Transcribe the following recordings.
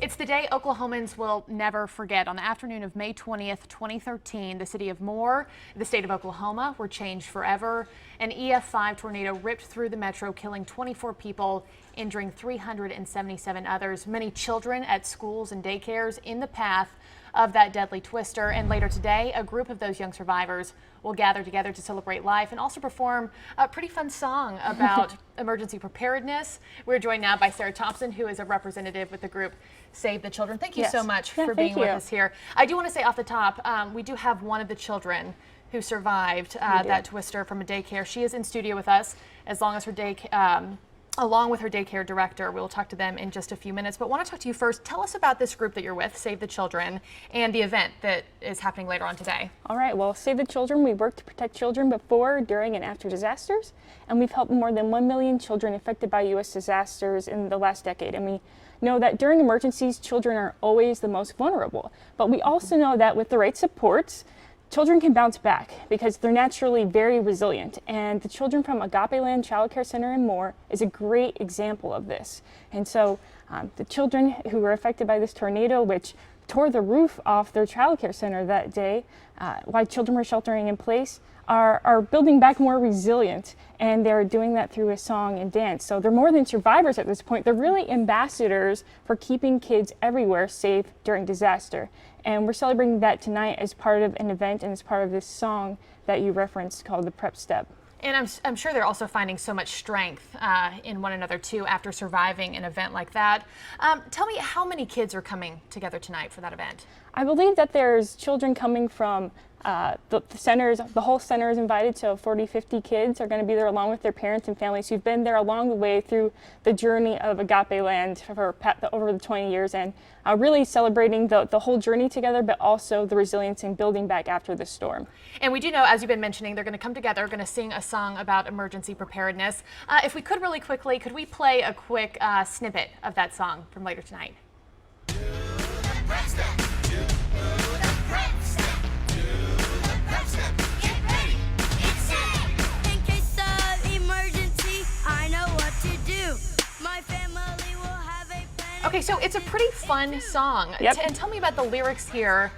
It's the day Oklahomans will never forget. On the afternoon of May 20th, 2013, the city of Moore, the state of Oklahoma, were changed forever. An EF5 tornado ripped through the metro, killing 24 people, injuring 377 others, many children at schools and daycares in the path of that deadly twister. And later today, a group of those young survivors will gather together to celebrate life and also perform a pretty fun song about emergency preparedness. We're joined now by Sarah Thompson, who is a representative with the group Save the Children. Thank you so much for being with us here. I do want to say off the top, we do have one of the children who survived that twister from a daycare. She is in studio with us along with her daycare director. We'll talk to them in just a few minutes, but want to talk to you first. Tell us about this group that you're with, Save the Children, and the event that is happening later on today. All right, well, Save the Children, we work to protect children before, during, and after disasters, and we've helped more than 1 million children affected by U.S. disasters in the last decade, and we know that during emergencies, children are always the most vulnerable, but we also know that with the right supports, children can bounce back because they're naturally very resilient, and the children from Agape Land Child Care Center and Moore is a great example of this. And so the children who were affected by this tornado, which tore the roof off their child care center that day, while children were sheltering in place, are building back more resilient, and they're doing that through a song and dance. So they're more than survivors at this point. They're really ambassadors for keeping kids everywhere safe during disaster. And we're celebrating that tonight as part of an event and as part of this song that you referenced called the Prep Step. And I'm sure they're also finding so much strength in one another too after surviving an event like that. Tell me, how many kids are coming together tonight for that event? I believe that there's children coming from the centers. The whole center is invited, so 40-50 kids are going to be there along with their parents and families who've been there along the way through the journey of Agape Land for over the 20 years, and really celebrating the whole journey together, but also the resilience and building back after the storm. And we do know, as you've been mentioning, they're going to come together, going to sing a song about emergency preparedness. If we could really quickly, could we play a quick snippet of that song from later tonight? Okay, so it's a pretty fun song. Yep. And tell me about the lyrics here.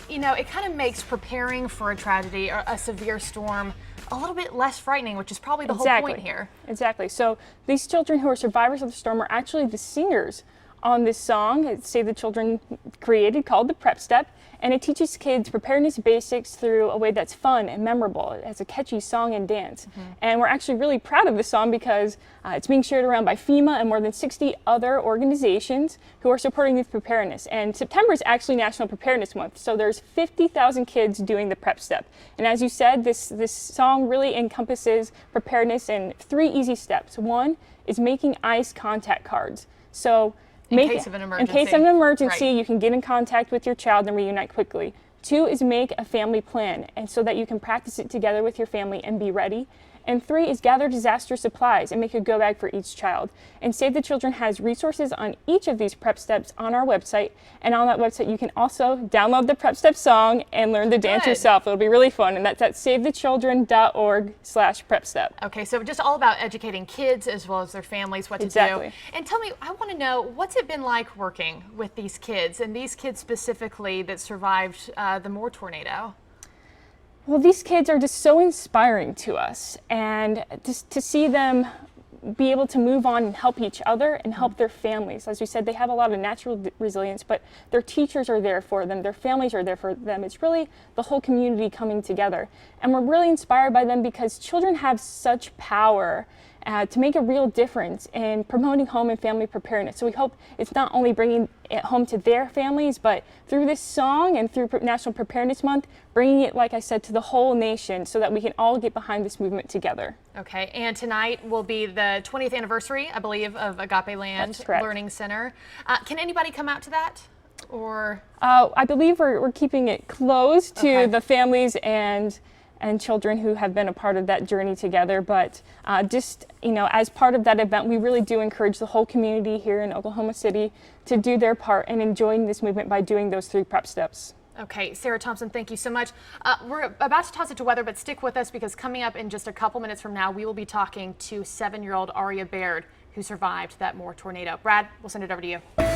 You know, it kind of makes preparing for a tragedy or a severe storm a little bit less frightening, which is probably the whole point here. Exactly. So these children who are survivors of the storm are actually the singers on this song Save the Children created, called the Prep Step, and it teaches kids preparedness basics through a way that's fun and memorable. It has a catchy song and dance. And we're actually really proud of this song because it's being shared around by FEMA and more than 60 other organizations who are supporting youth preparedness. And September is actually National Preparedness Month, so there's 50,000 kids doing the Prep Step. And as you said, this song really encompasses preparedness in 3 easy steps. One is making ice contact cards. So in case of an emergency, right, you can get in contact with your child and reunite quickly. 2 is make a family plan, and so that you can practice it together with your family and be ready. And 3 is gather disaster supplies and make a go bag for each child. And Save the Children has resources on each of these prep steps on our website. And on that website, you can also download the Prep Step song and learn the dance yourself. It'll be really fun. And that's at savethechildren.org/prepstep. Okay, so just all about educating kids as well as their families what to do. And tell me, I want to know, what's it been like working with these kids, and these kids specifically that survived the Moore tornado? Well, these kids are just so inspiring to us, and just to see them be able to move on and help each other and help their families. As we said, they have a lot of natural resilience, but their teachers are there for them, their families are there for them. It's really the whole community coming together. And we're really inspired by them because children have such power to make a real difference in promoting home and family preparedness. So we hope it's not only bringing it home to their families, but through this song and through National Preparedness Month, bringing it, like I said, to the whole nation so that we can all get behind this movement together. Okay, and tonight will be the 20th anniversary, I believe, of Agape Land Learning Center. Can anybody come out to that? Or I believe we're keeping it closed to the families and children who have been a part of that journey together. But just, you know, as part of that event, we really do encourage the whole community here in Oklahoma City to do their part in enjoying this movement by doing those 3 prep steps. Okay, Sarah Thompson, thank you so much. We're about to toss it to weather, but stick with us because coming up in just a couple minutes from now, we will be talking to 7-year-old Aria Baird, who survived that Moore tornado. Brad, we'll send it over to you.